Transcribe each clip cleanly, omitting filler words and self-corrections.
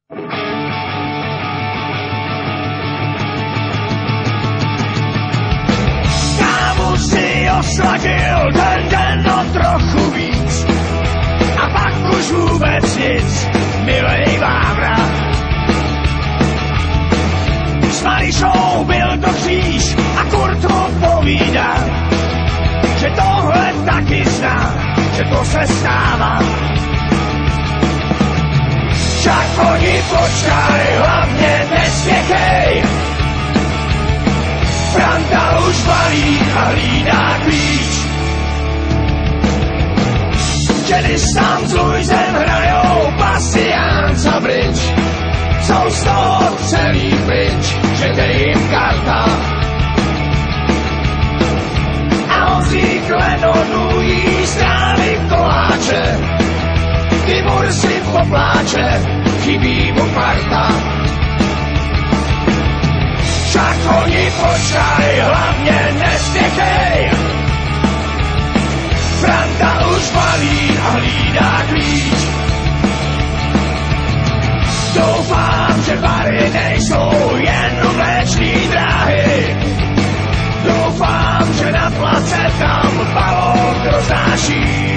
Kámo si osladil ten den o trochu víc a pak už vůbec nic, milej Vávra. S Marišou byl to kříž a Kurt ho povídá, že tohle taky zná, že to se stává. Však oni počkaj, hlavně nespěchej. Franta už balí a hlídá klíč. Že když tam s Luisem hrajou pasiánc a bridge, jsou z toho celý pryč, že dej jim karta. A on řík Lennonu jí strávy koláče, Tibor si popláče, chybí mu parta. Však oni počkaj, hlavně nespěchej. Franta už balí a hlídá klíč. Doufám, že bary nejsou jen vlečný dráhy. Doufám, že na place tam balón roznáší.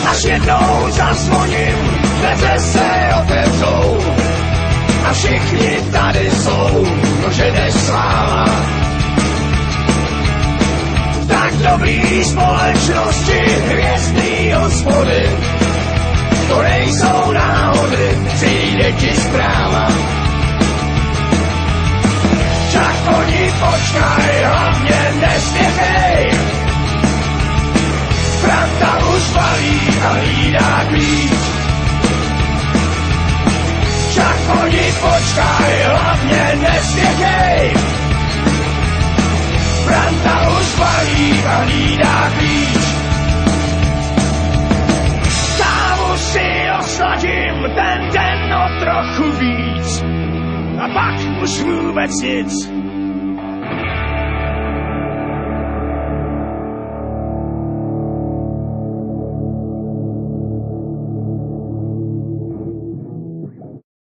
Až jednou zazvoním, dveře se otevřou a všichni tady jsou, že jdeš sláva. Tak dobrý společnosti, hvězdný hospody, to nejsou náhody, přijde ti zpráva. Však oni počkaj, hlavně nespěchej. Franta už balí a hlídá klíč. Však oni počkaj, hlavně nespěchej. Franta už balí a hlídá klíč. Kávu si osladím ten den o trochu víc a pak už vůbec nic.